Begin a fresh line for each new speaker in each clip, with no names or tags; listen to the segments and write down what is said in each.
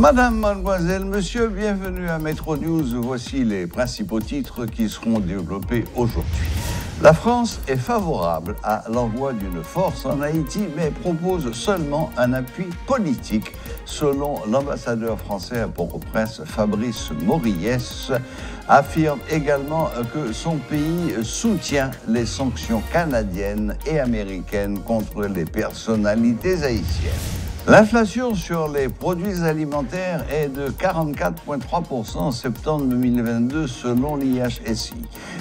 Madame, mademoiselle, monsieur, bienvenue à Métro News. Voici les principaux titres qui seront développés aujourd'hui. La France est favorable à l'envoi d'une force en Haïti, mais propose seulement un appui politique, selon l'ambassadeur français à Port-au-Prince, Fabrice Moriès, affirme également que son pays soutient les sanctions canadiennes et américaines contre les personnalités haïtiennes. L'inflation sur les produits alimentaires est de 44,3% en septembre 2022 selon l'IHSI.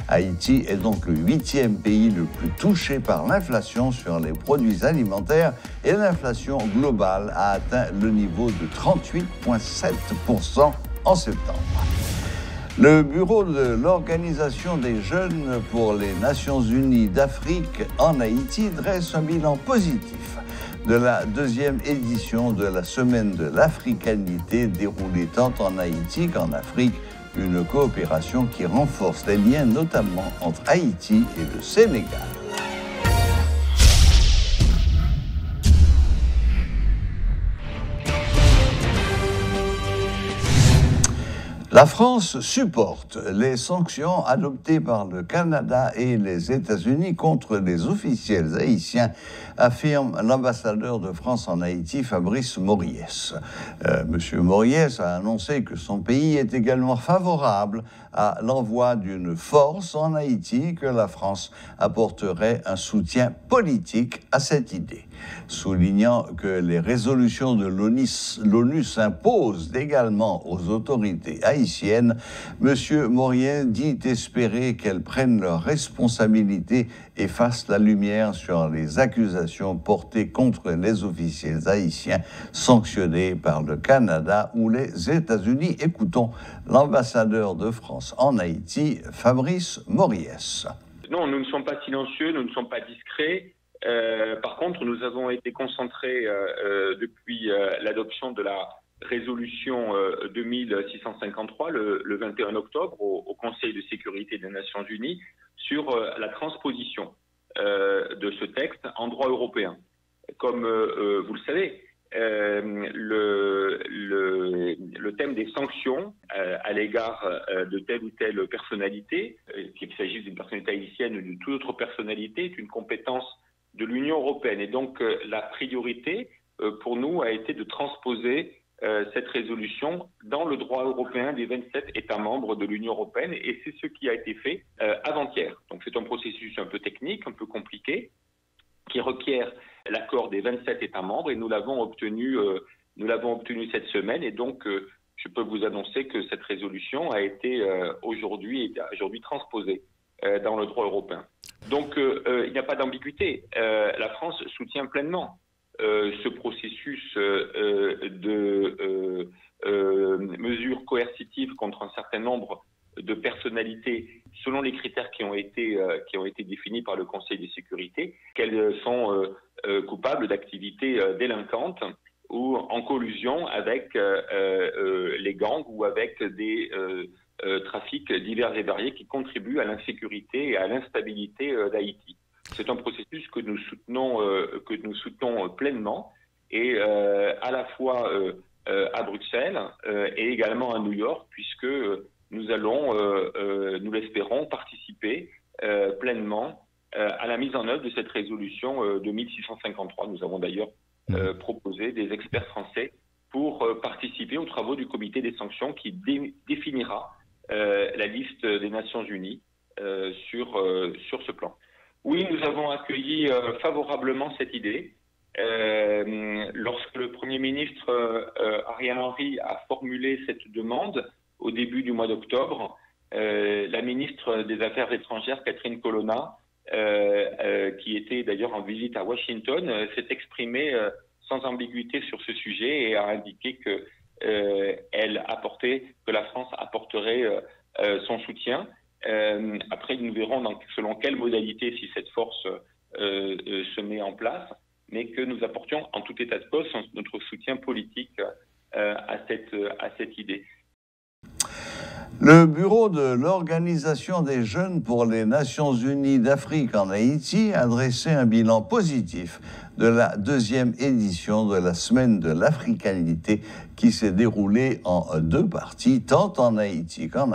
Haïti est donc le 8e pays le plus touché par l'inflation sur les produits alimentaires et l'inflation globale a atteint le niveau de 38,7% en septembre. Le bureau de l'Organisation des jeunes pour les Nations Unies d'Afrique en Haïti dresse un bilan positif de la deuxième édition de la Semaine de l'Africanité déroulée tant en Haïti qu'en Afrique, une coopération qui renforce les liens notamment entre Haïti et le Sénégal. La France supporte les sanctions adoptées par le Canada et les États-Unis contre les officiels haïtiens, affirme l'ambassadeur de France en Haïti, Fabrice Moriès. Monsieur Moriès a annoncé que son pays est également favorable à l'envoi d'une force en Haïti, que la France apporterait un soutien politique à cette idée. Soulignant que les résolutions de l'ONU s'imposent également aux autorités haïtiennes, M. Moriès dit espérer qu'elles prennent leurs responsabilités et fassent la lumière sur les accusations portées contre les officiels haïtiens sanctionnés par le Canada ou les États-Unis. Écoutons l'ambassadeur de France en Haïti, Fabrice Moriès.
Non, nous ne sommes pas silencieux, nous ne sommes pas discrets. Par contre, nous avons été concentrés depuis l'adoption de la résolution 2653 le 21 octobre au Conseil de sécurité des Nations Unies sur la transposition de ce texte en droit européen. Comme vous le savez, le thème des sanctions à l'égard de telle ou telle personnalité, qu'il s'agisse d'une personnalité haïtienne ou d'une toute autre personnalité, est une compétence de l'Union européenne. Et donc, la priorité pour nous a été de transposer cette résolution dans le droit européen des 27 États membres de l'Union européenne. Et c'est ce qui a été fait avant-hier. Donc, c'est un processus un peu technique, un peu compliqué, qui requiert l'accord des 27 États membres. Et nous l'avons obtenu cette semaine. Et donc, je peux vous annoncer que cette résolution a été aujourd'hui transposée dans le droit européen. Donc, il n'y a pas d'ambiguïté. La France soutient pleinement ce processus de mesures coercitives contre un certain nombre de personnalités selon les critères qui ont été définis par le Conseil de sécurité, qu'elles sont coupables d'activités délinquantes ou en collusion avec les gangs ou avec des trafics divers et variés qui contribuent à l'insécurité et à l'instabilité d'Haïti. C'est un processus que nous soutenons pleinement et à la fois à Bruxelles et également à New York, puisque nous allons, nous l'espérons, participer pleinement à la mise en œuvre de cette résolution 2653. Nous avons d'ailleurs proposé des experts français pour participer aux travaux du comité des sanctions qui définira la liste des Nations Unies sur ce plan. Oui, nous avons accueilli favorablement cette idée. Lorsque le Premier ministre Ariel Henry a formulé cette demande au début du mois d'octobre, la ministre des Affaires étrangères, Catherine Colonna, qui était d'ailleurs en visite à Washington, s'est exprimée sans ambiguïté sur ce sujet et a indiqué que la France apporterait son soutien. Après, nous verrons selon quelle modalité si cette force se met en place, mais que nous apportions en tout état de cause notre soutien politique à cette idée.
Le bureau de l'Organisation des jeunes pour les Nations unies d'Afrique en Haïti a dressé un bilan positif de la deuxième édition de la Semaine de l'Africanité qui s'est déroulée en deux parties, tant en Haïti qu'en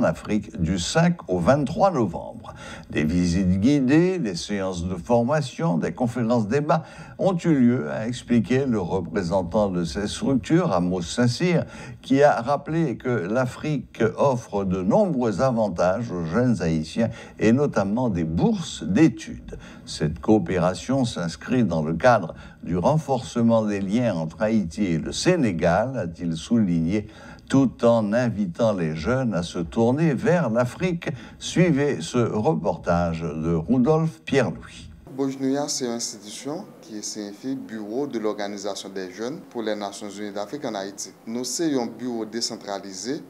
Afrique, du 5 au 23 novembre. Des visites guidées, des séances de formation, des conférences-débats ont eu lieu, a expliqué le représentant de ces structures, Amos Saint-Cyr, qui a rappelé que l'Afrique offre de nombreux avantages aux jeunes Haïtiens et notamment des bourses d'études. Cette coopération s'inscrit dans le cadre du renforcement des liens entre Haïti et le Sénégal, a-t-il souligné, tout en invitant les jeunes à se tourner vers l'Afrique. Suivez ce reportage de Rudolf Pierre-Louis.
BOJNUA, c'est une institution qui signifie Bureau de l'Organisation des jeunes pour les Nations unies d'Afrique en Haïti. Nous, c'est un bureau décentralisé,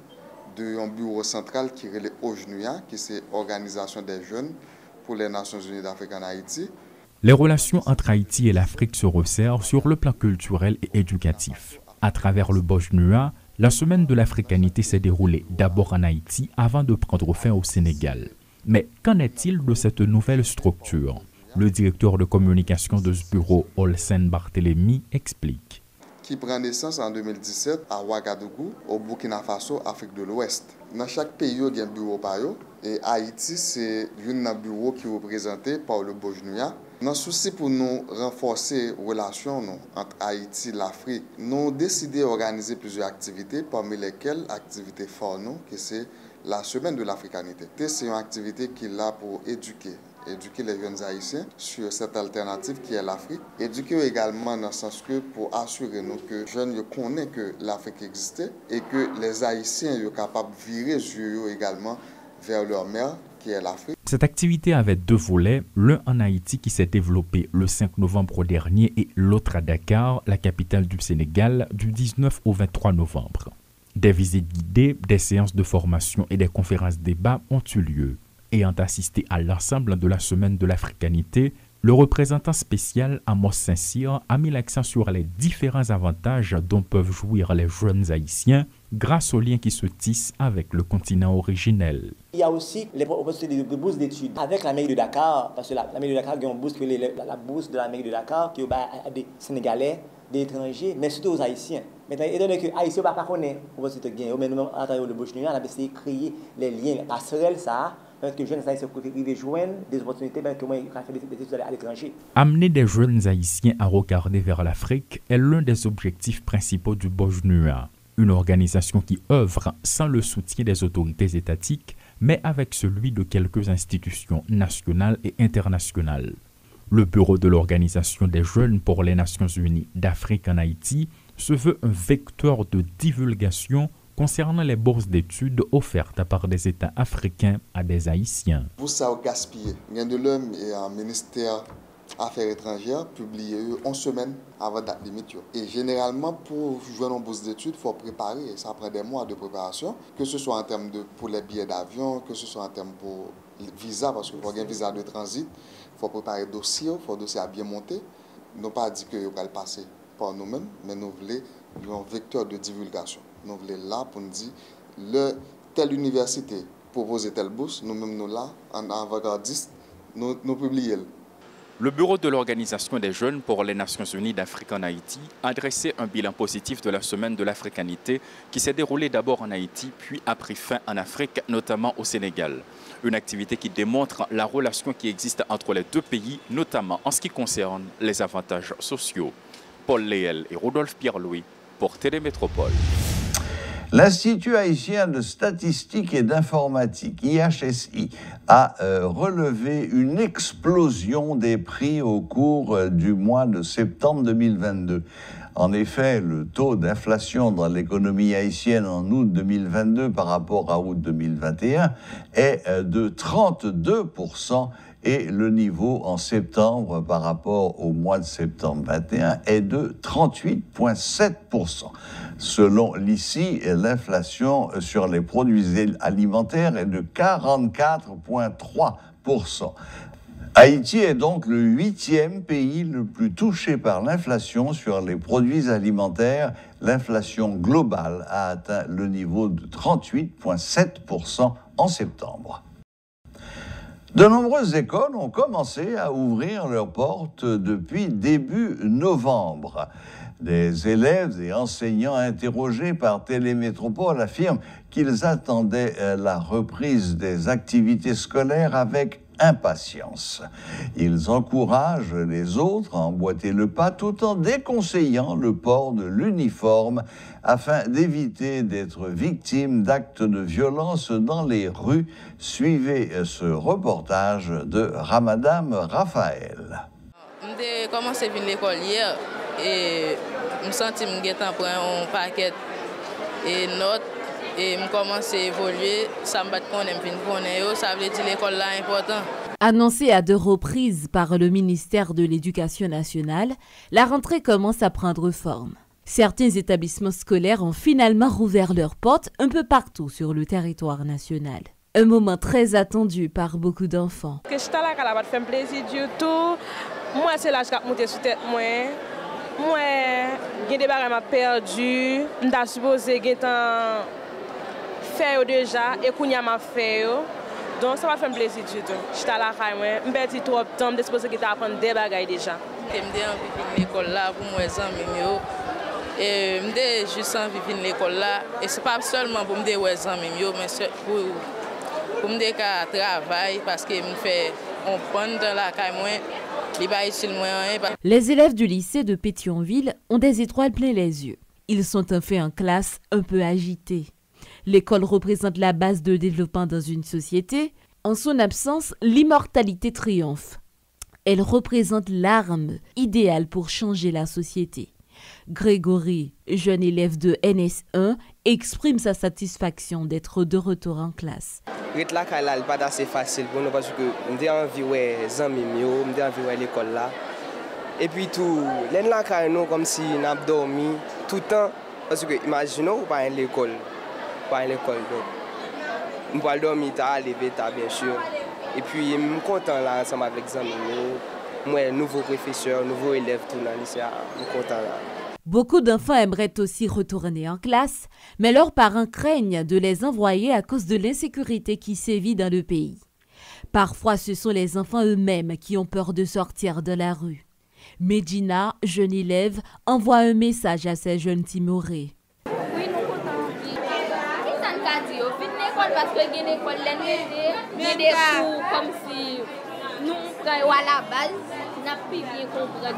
un bureau central qui est OJNUA, qui c'est Organisation des jeunes pour les Nations unies d'Afrique en Haïti.
Les relations entre Haïti et l'Afrique se resserrent sur le plan culturel et éducatif. À travers le BOJNUA, la Semaine de l'Africanité s'est déroulée d'abord en Haïti avant de prendre fin au Sénégal. Mais qu'en est-il de cette nouvelle structure? Le directeur de communication de ce bureau, Olsen Barthélemy, explique.
Qui prend naissance en 2017 à Ouagadougou, au Burkina Faso, Afrique de l'Ouest. Dans chaque pays, il y a un bureau par eux. Et Haïti, c'est un bureau qui est représenté par le BOJNUA. Dans le souci pour nous renforcer les relations entre Haïti et l'Afrique, nous avons décidé d'organiser plusieurs activités, parmi lesquelles l'activité phare, qui c'est la Semaine de l'Africanité. C'est une activité qui est là pour éduquer les jeunes Haïtiens sur cette alternative qui est l'Afrique. Éduquer également dans le sens que pour assurer nous que les jeunes connaissent que l'Afrique existait et que les Haïtiens sont capables de virer les yeux également vers leur mère qui est l'Afrique.
Cette activité avait deux volets, l'un en Haïti qui s'est développé le 5 novembre dernier et l'autre à Dakar, la capitale du Sénégal, du 19 au 23 novembre. Des visites guidées, des séances de formation et des conférences débats ont eu lieu. Ayant assisté à l'ensemble de la Semaine de l'Africanité, le représentant spécial Amos Saint-Cyr a mis l'accent sur les différents avantages dont peuvent jouir les jeunes Haïtiens grâce aux liens qui se tissent avec le continent originel.
Il y a aussi les opportunités de bourse d'études avec la mairie de Dakar, parce que la mairie de Dakar a une bourse, la bourse de la mairie de Dakar qui est à des Sénégalais, des étrangers, mais surtout aux Haïtiens. Maintenant, étant donné que les Haïtiens ne connaissent pas l'opportunité de gagner, mais nous, à travers le BOJNUA, on a essayé de créer les liens, les passerelles, ça. Parce que les jeunes Haïtiens peuvent joindre des opportunités que moi, quand je fais des études à l'étranger.
Amener des jeunes Haïtiens à regarder vers l'Afrique est l'un des objectifs principaux du BOJNUA, une organisation qui œuvre sans le soutien des autorités étatiques, mais avec celui de quelques institutions nationales et internationales. Le bureau de l'Organisation des jeunes pour les Nations unies d'Afrique en Haïti se veut un vecteur de divulgation concernant les bourses d'études offertes par des États africains à des Haïtiens.
Pour ça, gaspiller. Il y a de l'homme et un ministère Affaires étrangères publié 11 semaines avant date limite. Et généralement, pour jouer une bourse d'études, il faut préparer. Ça prend des mois de préparation, que ce soit en termes pour les billets d'avion, que ce soit en termes pour le visa, parce qu'il faut un visa de transit. Il faut préparer le dossier, il faut le dossier à bien monter. Nous n'avons pas dit que nous allons passer par nous-mêmes, mais nous voulons un vecteur de divulgation. Nous voulons là pour nous dire, telle université propose telle bourse, nous-mêmes nous là, en avant-gardiste, nous publions.
Le bureau de l'Organisation des jeunes pour les Nations unies d'Afrique en Haïti a dressé un bilan positif de la Semaine de l'Africanité qui s'est déroulée d'abord en Haïti puis a pris fin en Afrique, notamment au Sénégal. Une activité qui démontre la relation qui existe entre les deux pays, notamment en ce qui concerne les avantages sociaux. Paul Léel et Rudolf Pierre-Louis pour Télémétropole.
L'Institut haïtien de statistique et d'informatique, IHSI, a relevé une explosion des prix au cours du mois de septembre 2022. En effet, le taux d'inflation dans l'économie haïtienne en août 2022 par rapport à août 2021 est de 32%. Et le niveau en septembre par rapport au mois de septembre 21 est de 38,7%. Selon l'ICI, l'inflation sur les produits alimentaires est de 44,3%. Haïti est donc le 8e pays le plus touché par l'inflation sur les produits alimentaires. L'inflation globale a atteint le niveau de 38,7% en septembre. De nombreuses écoles ont commencé à ouvrir leurs portes depuis début novembre. Des élèves et enseignants interrogés par Télémétropole affirment qu'ils attendaient la reprise des activités scolaires avec impatience. Ils encouragent les autres à emboîter le pas tout en déconseillant le port de l'uniforme afin d'éviter d'être victime d'actes de violence dans les rues. Suivez ce reportage de Ramadam Raphaël.
J'ai commencé à venir à l'école hier et je me sens que je prends un paquet et notes. Et je commence à évoluer, ça me bat qu'on aime venir, ça veut dire que l'école là est importante.
Annoncée à 2 reprises par le ministère de l'Éducation nationale, la rentrée commence à prendre forme. Certains établissements scolaires ont finalement rouvert leurs portes un peu partout sur le territoire national. Un moment très attendu par beaucoup d'enfants.
Je suis là, ça fait plaisir du tout. Moi, c'est là que je suis monté sur tête. Moi, j'ai des bagages à perdu. Je suis supposé que fait déjà et qu'on y a ma fait donc ça va faire plaisir du tout. Je suis à la caille, je me dis trop de temps, je suppose que tu apprends des bagages déjà.
Je me dis envie de l'école là pour moi amis et me dis juste envie de l'école là et c'est pas seulement pour me dire ouais amis mais pour me dire qu'à travail parce que me fait on prend dans la caille moi.
Les élèves du lycée de Pétionville ont des étoiles plein les yeux. Ils sont en fait en classe un peu agités. L'école représente la base de développement dans une société. En son absence, l'immortalité triomphe. Elle représente l'arme idéale pour changer la société. Grégory, jeune élève de NS1, exprime sa satisfaction d'être de retour en classe.
C'est pas assez facile pour nous parce que nous avons envie de amis, nous avons envie de l'école là. Et puis tout, nous comme si nous avons dormi tout le temps. Parce que imaginons pas à l'école. Pas à l'école donc on va dormir tard, lever tard bien sûr et puis je suis content là ensemble avec les amis moi nouveau professeur nouveau élève tout dans le lycée je suis content là.
Beaucoup d'enfants aimeraient aussi retourner en classe mais leurs parents craignent de les envoyer à cause de l'insécurité qui sévit dans le pays. Parfois ce sont les enfants eux-mêmes qui ont peur de sortir de la rue. Medina, jeune élève, envoie un message à ses jeunes timorés.
Parce que l'école est des cours comme si nous prenions à la base, nous n'avons plus bien compris.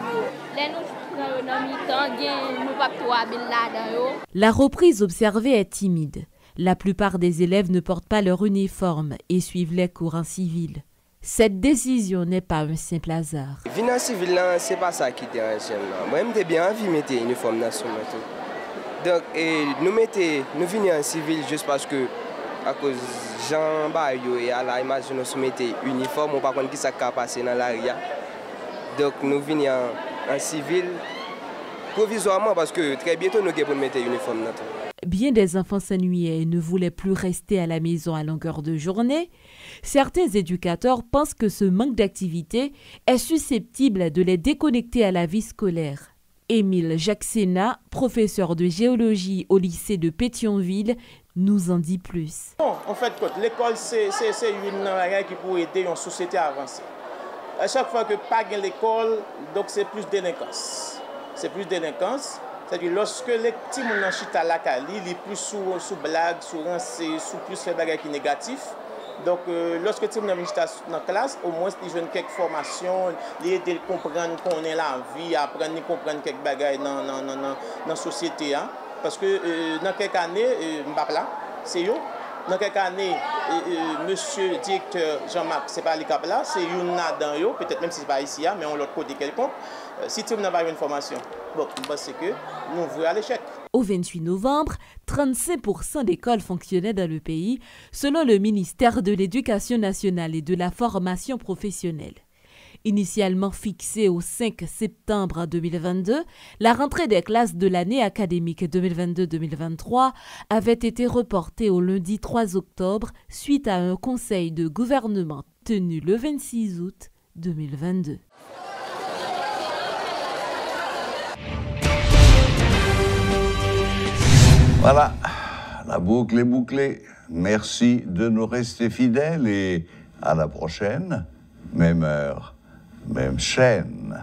La reprise observée est timide. La plupart des élèves ne portent pas leur uniforme et suivent les cours en civil. Cette décision n'est pas un simple hasard.
Venir en civil, ce n'est pas ça qui dérange. Moi, j'ai bien envie de mettre l'uniforme national. Donc, nous venons en civil juste parce que à cause Jean Bayo et à la image nous mettons uniforme ou par contre qui ça va passer dans l'arrière. Donc nous venons en civil provisoirement parce que très bientôt nous allons mettre uniforme.
Bien des enfants s'ennuyaient et ne voulaient plus rester à la maison à longueur de journée. Certains éducateurs pensent que ce manque d'activité est susceptible de les déconnecter à la vie scolaire. Émile Jacksena, professeur de géologie au lycée de Pétionville, nous en dit plus.
Bon, en fait, l'école, c'est une manière qui peut aider une société à avancer. À chaque fois que pas de l'école, donc c'est plus délinquance. C'est plus délinquance. C'est-à-dire lorsque les petits gens sont à la Cali, ils sont plus sous blague, sous rancé, sous plus fait bagages qui négatifs. Donc, lorsque tu es dans la classe, au moins, ils ont quelques formations, ils aident à comprendre qu'on est la vie, apprendre à comprendre quelques bagages dans la société. Hein. Parce que dans quelques années, c'est eux. Dans quelques années, monsieur directeur Jean-Marc, ce n'est pas le cap là, c'est une dans eux, peut-être même si ce n'est pas ici, mais on l'autre côté quelconque. Si tu n'as pas une formation, bon, c'est que nous voulons à l'échec.
Au 28 novembre, 35% d'écoles fonctionnaient dans le pays, selon le ministère de l'Éducation nationale et de la formation professionnelle. Initialement fixée au 5 septembre 2022, la rentrée des classes de l'année académique 2022-2023 avait été reportée au lundi 3 octobre suite à un conseil de gouvernement tenu le 26 août 2022.
Voilà, la boucle est bouclée. Merci de nous rester fidèles et à la prochaine. Même heure, même chaîne.